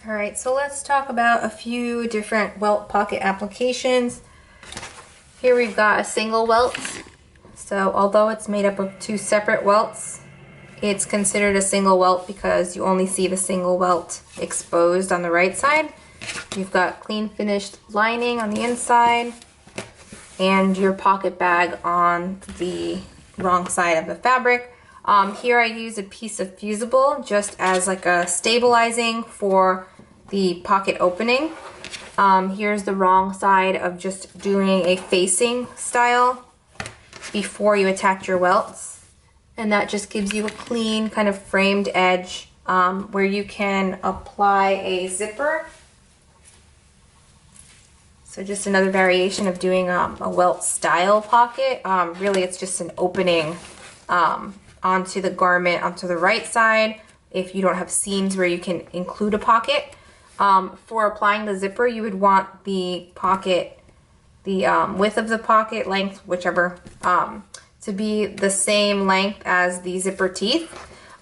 All right, so let's talk about a few different welt pocket applications. Here we've got a single welt. So although it's made up of two separate welts, it's considered a single welt because you only see the single welt exposed on the right side. You've got clean finished lining on the inside and your pocket bag on the wrong side of the fabric. Here I use a piece of fusible just as like a stabilizing for the pocket opening. Here's the wrong side of just doing a facing style before you attach your welts. And that just gives you a clean kind of framed edge where you can apply a zipper. So just another variation of doing a welt style pocket. Really it's just an opening onto the garment onto the right side if you don't have seams where you can include a pocket. For applying the zipper, you would want the pocket, the width of the pocket, length, whichever, to be the same length as the zipper teeth.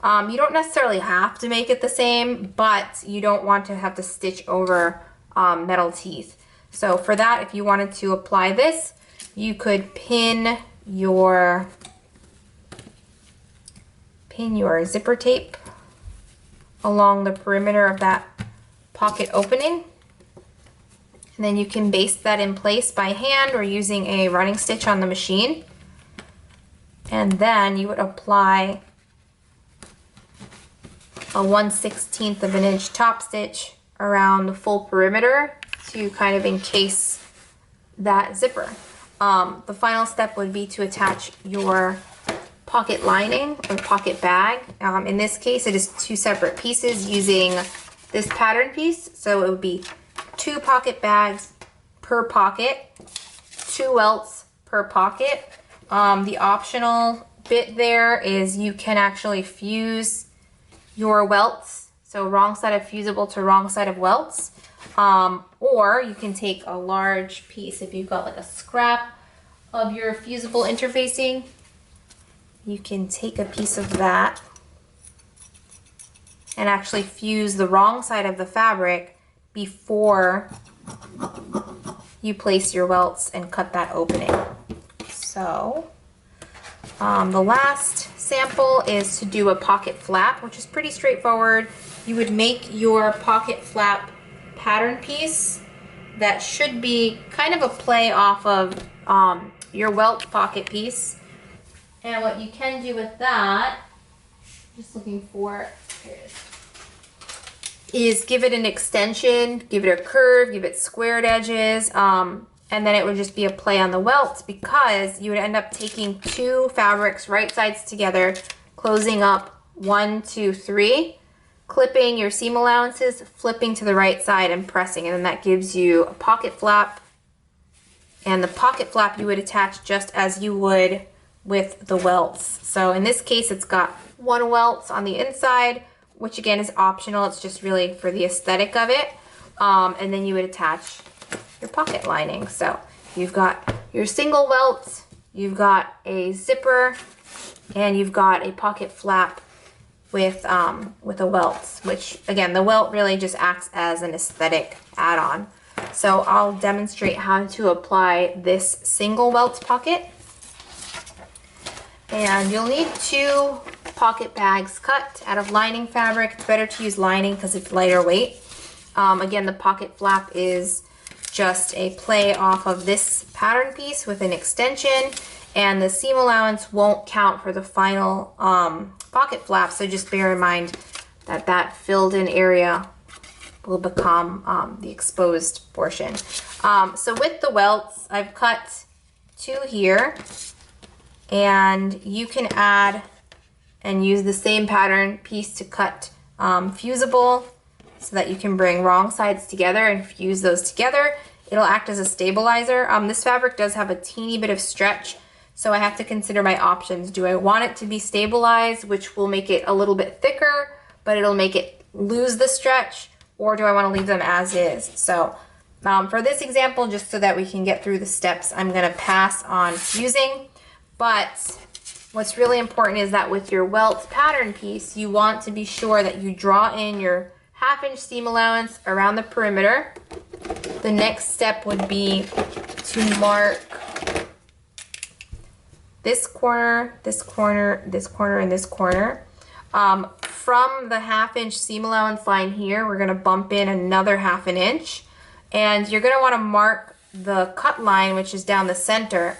You don't necessarily have to make it the same, but you don't want to have to stitch over metal teeth. So for that, if you wanted to apply this, you could pin your zipper tape along the perimeter of that pocket opening. And then you can baste that in place by hand or using a running stitch on the machine. And then you would apply a 1/16 of an inch top stitch around the full perimeter to kind of encase that zipper. The final step would be to attach your pocket lining or pocket bag. In this case, it is two separate pieces using this pattern piece. So it would be 2 pocket bags per pocket, 2 welts per pocket. The optional bit there is you can actually fuse your welts. So wrong side of fusible to wrong side of welts. Or you can take a large piece. If you've got like a scrap of your fusible interfacing, you can take a piece of that and actually fuse the wrong side of the fabric before you place your welts and cut that opening. So the last sample is to do a pocket flap, which is pretty straightforward. You would make your pocket flap pattern piece that should be kind of a play off of your welt pocket piece. And what you can do with that, just looking for it, here it is give it an extension, give it a curve, give it squared edges, and then it would just be a play on the welts because you would end up taking 2 fabrics right sides together, closing up 1, 2, 3, clipping your seam allowances, flipping to the right side and pressing, and then that gives you a pocket flap. And the pocket flap you would attach just as you would with the welts. So in this case, it's got 1 welt on the inside, which again is optional. It's just really for the aesthetic of it. And then you would attach your pocket lining. So you've got your single welt, you've got a zipper, and you've got a pocket flap with a welt, which again, the welt really just acts as an aesthetic add-on. So I'll demonstrate how to apply this single welt pocket. And you'll need 2 pocket bags cut out of lining fabric. It's better to use lining because it's lighter weight. Again, the pocket flap is just a play off of this pattern piece with an extension, and the seam allowance won't count for the final pocket flap, so just bear in mind that that filled in area will become the exposed portion. So with the welts, I've cut 2 here, and you can add and use the same pattern piece to cut fusible so that you can bring wrong sides together and fuse those together. It'll act as a stabilizer. This fabric does have a teeny bit of stretch, so I have to consider my options. Do I want it to be stabilized, which will make it a little bit thicker, but it'll make it lose the stretch, or do I want to leave them as is? So for this example, just so that we can get through the steps, I'm going to pass on fusing. But what's really important is that with your welt pattern piece, you want to be sure that you draw in your 1/2 inch seam allowance around the perimeter. The next step would be to mark this corner, this corner, this corner, and this corner. From the 1/2 inch seam allowance line here, we're gonna bump in another 1/2 inch. And you're gonna wanna mark the cut line, which is down the center.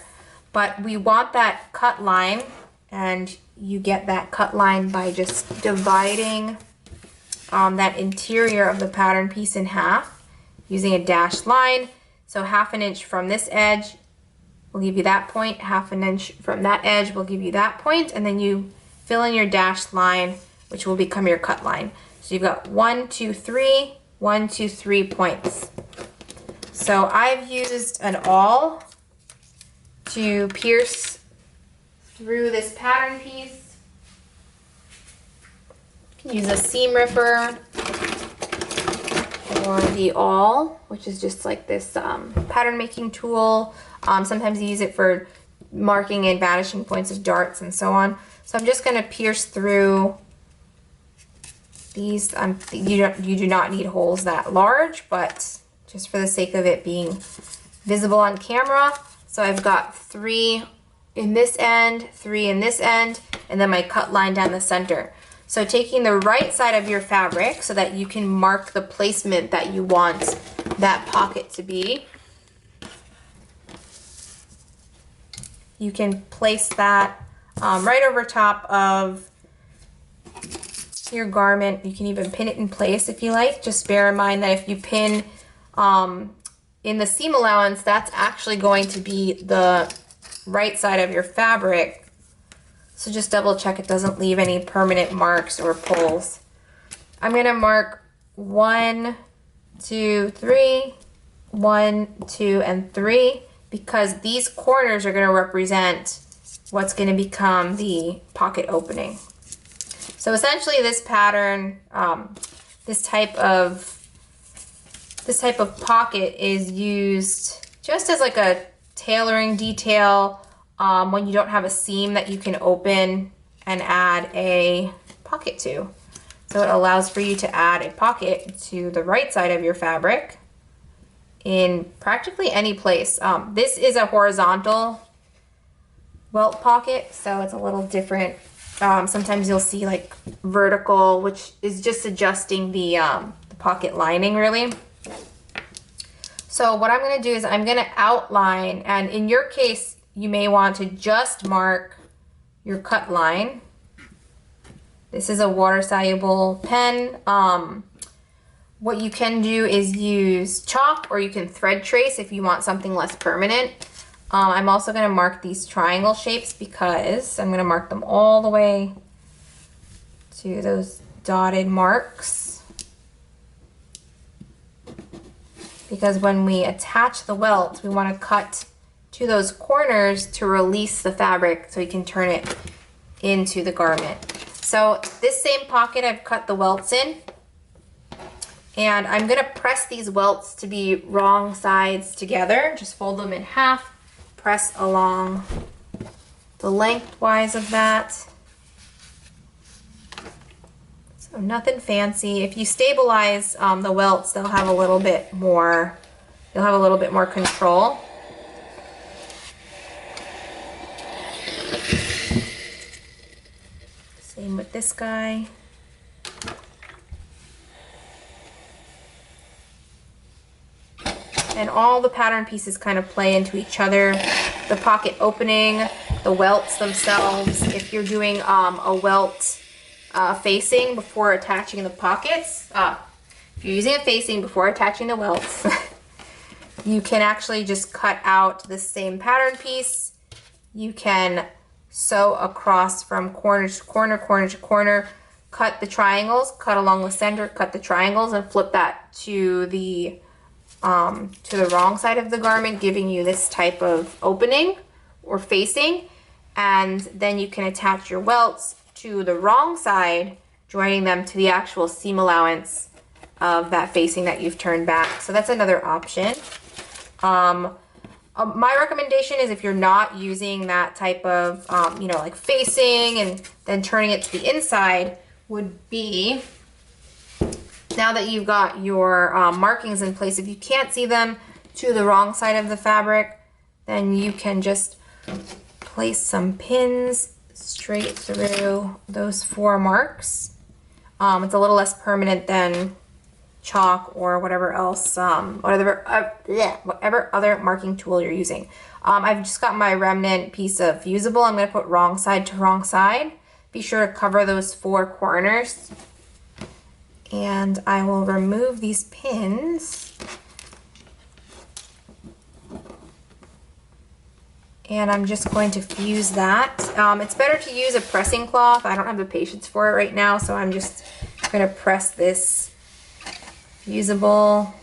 But we want that cut line, and you get that cut line by just dividing that interior of the pattern piece in half using a dashed line. So 1/2 inch from this edge will give you that point, 1/2 inch from that edge will give you that point, and then you fill in your dashed line, which will become your cut line. So you've got 1, 2, 3, 1, 2, 3 points. So I've used an awl to pierce through this pattern piece. You can use a seam ripper or the awl, which is just like this pattern making tool. Sometimes you use it for marking and vanishing points of darts and so on. So I'm just going to pierce through these. You do not need holes that large, but just for the sake of it being visible on camera. So I've got 3 in this end, 3 in this end, and then my cut line down the center. So taking the right side of your fabric so that you can mark the placement that you want that pocket to be. You can place that right over top of your garment. You can even pin it in place if you like. Just bear in mind that if you pin in the seam allowance, that's actually going to be the right side of your fabric. So just double check it doesn't leave any permanent marks or pulls. I'm gonna mark 1, 2, 3, 1, 2, and 3, because these corners are gonna represent what's gonna become the pocket opening. So essentially this pattern, this type of pocket is used just as like a tailoring detail when you don't have a seam that you can open and add a pocket to. So it allows for you to add a pocket to the right side of your fabric in practically any place. This is a horizontal welt pocket, so it's a little different. Sometimes you'll see like vertical, which is just adjusting the pocket lining really. So what I'm gonna do is I'm gonna outline, and in your case, you may want to just mark your cut line. This is a water-soluble pen. What you can do is use chalk, or you can thread trace if you want something less permanent. I'm also gonna mark these triangle shapes because I'm gonna mark them all the way to those dotted marks. Because when we attach the welt, we wanna cut to those corners to release the fabric so you can turn it into the garment. So this same pocket I've cut the welts in, and I'm gonna press these welts to be wrong sides together. Just fold them in half, press along the lengthwise of that. So nothing fancy. If you stabilize the welts, they'll have a little bit more, you'll have a little bit more control. Same with this guy. And all the pattern pieces kind of play into each other. The pocket opening, the welts themselves. If you're doing a welt facing before attaching the pockets, if you're using a facing before attaching the welts, you can actually just cut out the same pattern piece. You can sew across from corner to corner, corner to corner, cut the triangles, cut along the center, cut the triangles, and flip that to the wrong side of the garment, giving you this type of opening or facing. And then you can attach your welts to the wrong side, joining them to the actual seam allowance of that facing that you've turned back. So that's another option. My recommendation is, if you're not using that type of, you know, like facing and then turning it to the inside, would be Now that you've got your markings in place, if you can't see them to the wrong side of the fabric, then you can just place some pins straight through those 4 marks. It's a little less permanent than chalk or whatever else, whatever other marking tool you're using. I've just got my remnant piece of fusible. I'm going to put wrong side to wrong side. Be sure to cover those 4 corners. And I will remove these pins. And I'm just going to fuse that. It's better to use a pressing cloth. I don't have the patience for it right now, so I'm just going to press this fusible.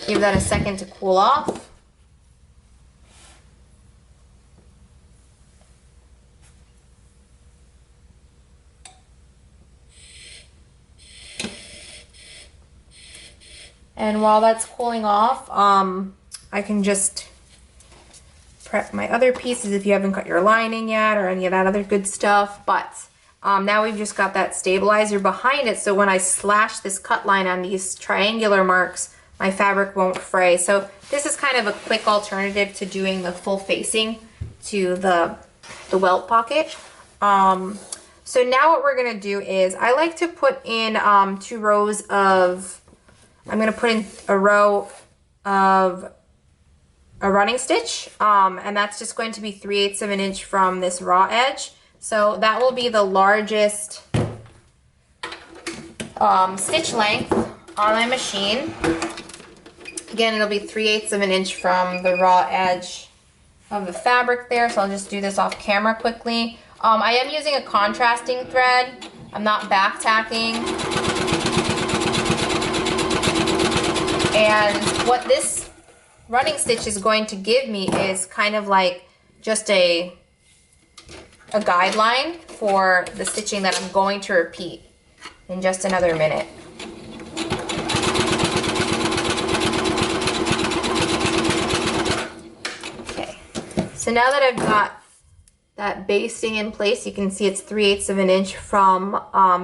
Give that a second to cool off. And while that's cooling off, I can just prep my other pieces if you haven't cut your lining yet or any of that other good stuff. But now we've just got that stabilizer behind it, so when I slash this cut line on these triangular marks, my fabric won't fray. So this is kind of a quick alternative to doing the full facing to the welt pocket. So now what we're gonna do is, I like to put in 2 rows of, I'm gonna put in a row of a running stitch, and that's just going to be 3/8 of an inch from this raw edge. So that will be the largest stitch length on my machine. Again, it'll be 3/8 of an inch from the raw edge of the fabric there. So I'll just do this off camera quickly. I am using a contrasting thread. I'm not back tacking. And what this running stitch is going to give me is kind of like just a guideline for the stitching that I'm going to repeat in just another minute. Okay, so now that I've got that basting in place, you can see it's 3/8 of an inch from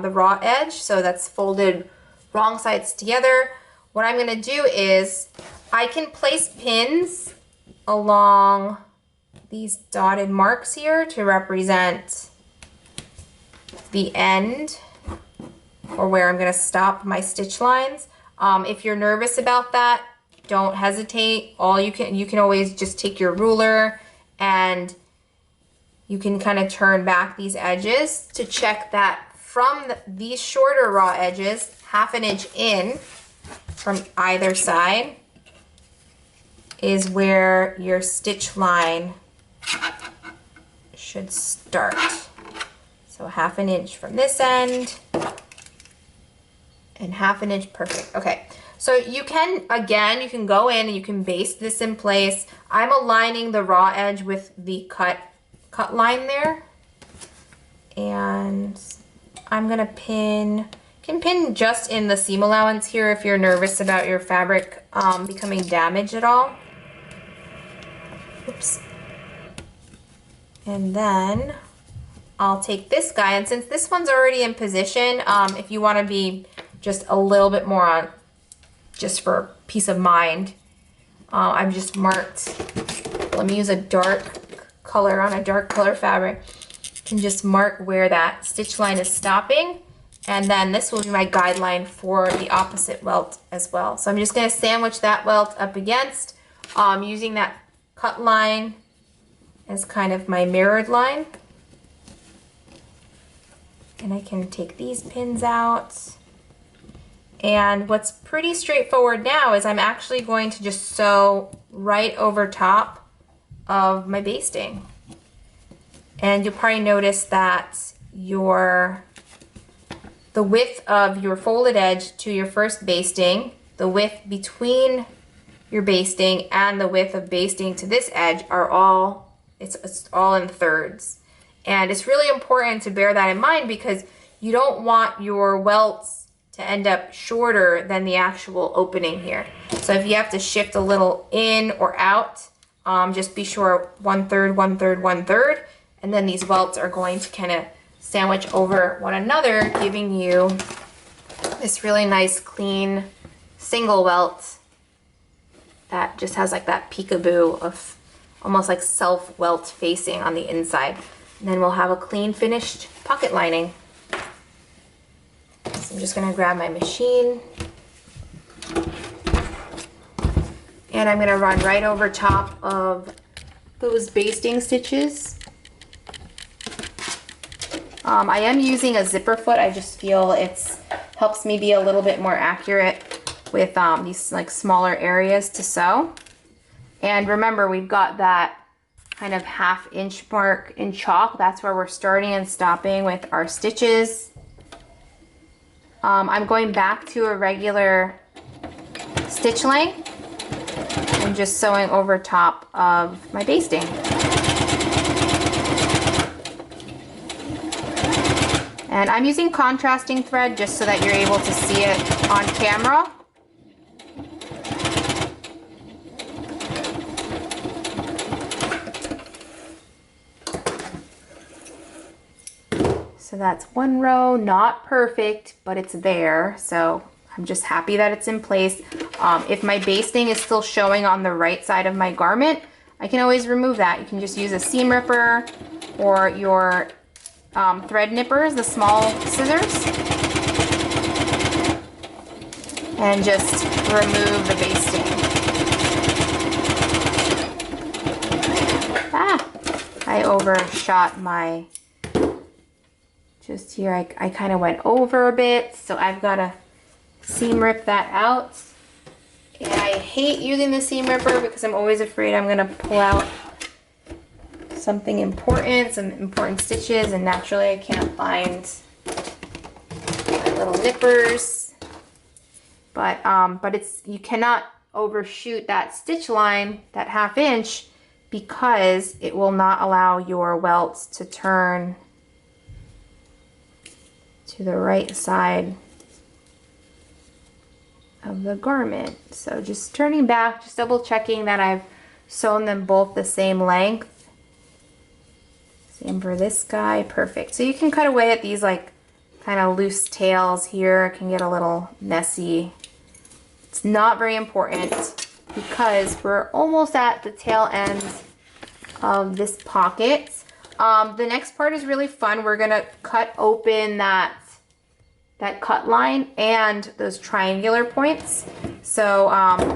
the raw edge, so that's folded wrong sides together. What I'm gonna do is, I can place pins along these dotted marks here to represent the end, or where I'm gonna stop my stitch lines. If you're nervous about that, don't hesitate. You can always just take your ruler and you can kind of turn back these edges to check that from these shorter raw edges, 1/2 inch in from either side, is where your stitch line should start. So 1/2 inch from this end and 1/2 inch, perfect. Okay, so you can, again, you can go in and you can baste this in place. I'm aligning the raw edge with the cut line there. And I'm gonna pin, can pin just in the seam allowance here if you're nervous about your fabric becoming damaged at all. Oops. And then I'll take this guy, and since this one's already in position, if you want to be just a little bit more on, just for peace of mind, I've just marked, let me use a dark color on a dark color fabric, and just mark where that stitch line is stopping, and then this will be my guideline for the opposite welt as well. So I'm just going to sandwich that welt up against, using that cut line as kind of my mirrored line. And I can take these pins out. And what's pretty straightforward now is I'm actually going to just sew right over top of my basting. And you'll probably notice that the width of your folded edge to your first basting, the width between your basting and the width of basting to this edge are all, it's all in thirds. And it's really important to bear that in mind, because you don't want your welts to end up shorter than the actual opening here. So if you have to shift a little in or out, just be sure 1/3, 1/3, 1/3, and then these welts are going to kind of sandwich over one another, giving you this really nice clean single welt that just has like that peekaboo of almost like self welt facing on the inside. And then we'll have a clean finished pocket lining. So I'm just gonna grab my machine and I'm gonna run right over top of those basting stitches. I am using a zipper foot. I just feel it helps me be a little bit more accurate with these like smaller areas to sew. And remember, we've got that kind of 1/2 inch mark in chalk. That's where we're starting and stopping with our stitches. I'm going back to a regular stitch length and just sewing over top of my basting. And I'm using contrasting thread just so that you're able to see it on camera. So that's one row, not perfect, but it's there. So I'm just happy that it's in place. If my basting is still showing on the right side of my garment, I can always remove that. You can just use a seam ripper or your thread nippers, the small scissors, and just remove the basting. I overshot my, just here, I kind of went over a bit, so I've got to seam rip that out. And I hate using the seam ripper because I'm always afraid I'm going to pull out something important, some important stitches, and naturally I can't find my little nippers. But you cannot overshoot that stitch line, that 1/2 inch, because it will not allow your welts to turn to the right side of the garment. So just turning back, just double checking that I've sewn them both the same length. Same for this guy, perfect. So you can cut away at these like kind of loose tails here. It can get a little messy. It's not very important because we're almost at the tail end of this pocket. The next part is really fun. We're gonna cut open that cut line and those triangular points. So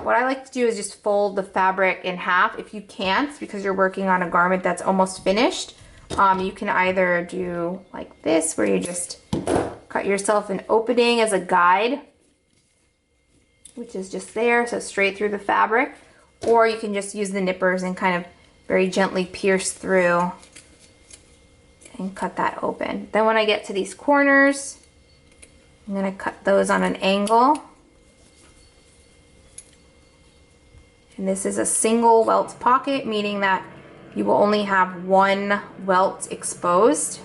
what I like to do is just fold the fabric in half. If you can't, because you're working on a garment that's almost finished, you can either do like this, where you just cut yourself an opening as a guide, which is just there, so straight through the fabric, or you can just use the nippers and kind of very gently pierce through and cut that open. Then when I get to these corners, I'm going to cut those on an angle. And this is a single welt pocket, meaning that you will only have one welt exposed.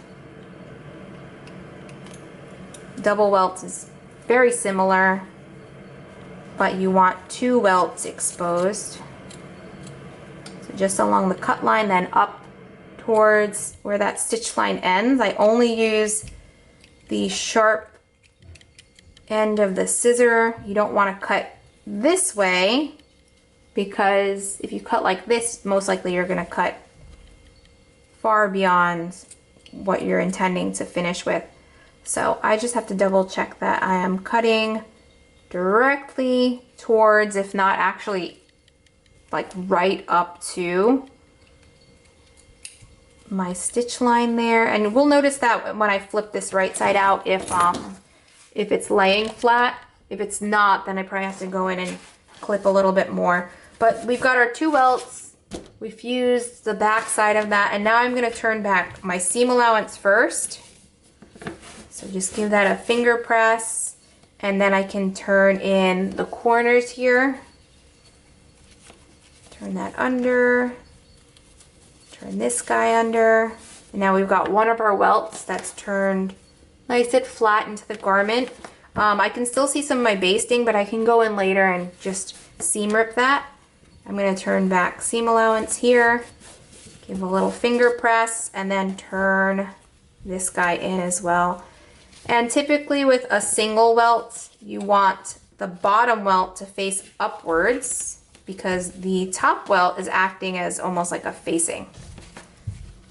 Double welt is very similar, but you want 2 welts exposed. So just along the cut line, then up towards where that stitch line ends. I only use the sharp end of the scissor. You don't want to cut this way, because if you cut like this, most likely you're going to cut far beyond what you're intending to finish with. So I just have to double check that I am cutting directly towards, if not actually like right up to my stitch line there. And we'll notice that when I flip this right side out, if it's laying flat. If it's not, then I probably have to go in and clip a little bit more. But we've got our 2 welts. We fused the back side of that, and now I'm going to turn back my seam allowance first. So just give that a finger press, and then I can turn in the corners here. Turn that under. Turn this guy under. And now we've got one of our welts that's turned nice and flat into the garment. I can still see some of my basting, but I can go in later and just seam rip that. I'm going to turn back seam allowance here, give a little finger press, and then turn this guy in as well. And typically with a single welt, you want the bottom welt to face upwards because the top welt is acting as almost like a facing.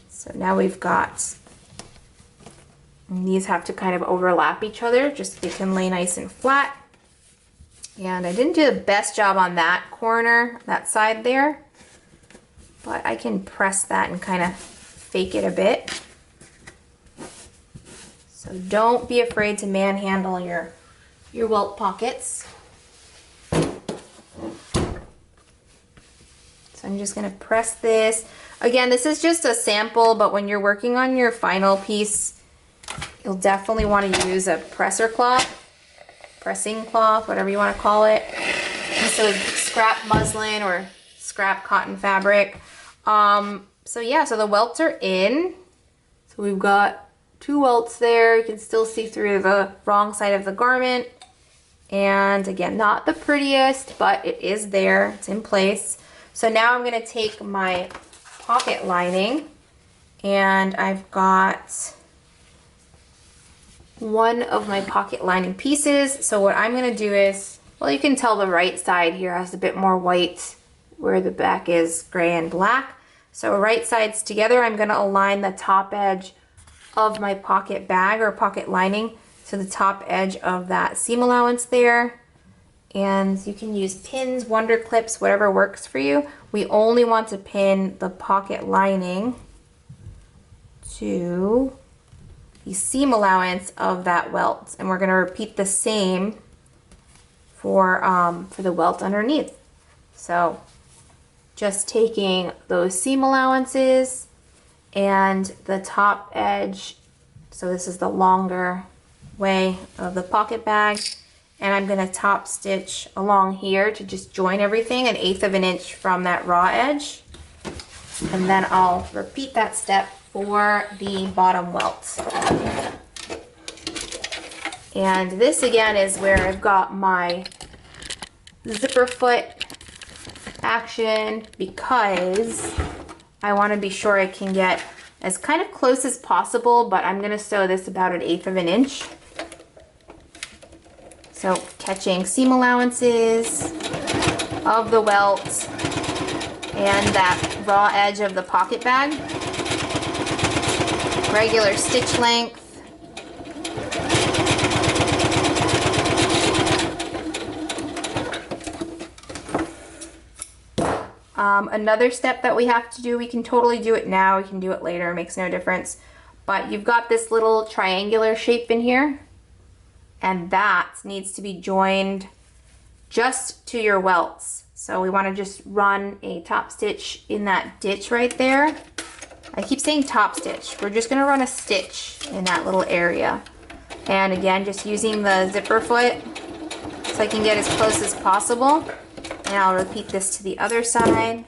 So now we've got, and these have to kind of overlap each other just so they can lay nice and flat. And I didn't do the best job on that corner, that side there, but I can press that and kind of fake it a bit. So don't be afraid to manhandle your welt pockets. So I'm just gonna press this. Again, this is just a sample, but when you're working on your final piece, you'll definitely want to use a pressing cloth, whatever you want to call it. So scrap muslin or scrap cotton fabric. So yeah, so the welts are in. So we've got 2 welts there. You can still see through the wrong side of the garment. And again, not the prettiest, but it is there, it's in place. So now I'm gonna take my pocket lining, and I've got one of my pocket lining pieces. So what I'm gonna do is, well, you can tell the right side here has a bit more white where the back is gray and black. So right sides together, I'm gonna align the top edge of my pocket bag or pocket lining to the top edge of that seam allowance there. And you can use pins, wonder clips, whatever works for you. We only want to pin the pocket lining to the seam allowance of that welt. And we're gonna repeat the same for the welt underneath. So just taking those seam allowances and the top edge, so this is the longer way of the pocket bag, and I'm gonna top stitch along here to just join everything 1/8 of an inch from that raw edge, and then I'll repeat that step for the bottom welt. And this again is where I've got my zipper foot action, because I want to be sure I can get as kind of close as possible, but I'm going to sew this about 1/8 of an inch. So catching seam allowances of the welt and that raw edge of the pocket bag. Regular stitch length. Another step that we have to do, we can totally do it now, we can do it later, it makes no difference. But you've got this little triangular shape in here, and that needs to be joined just to your welts. So we want to just run a top stitch in that ditch right there. I keep saying top stitch. We're just going to run a stitch in that little area. And again, just using the zipper foot so I can get as close as possible. And I'll repeat this to the other side.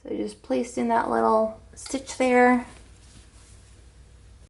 So just placed in that little stitch there.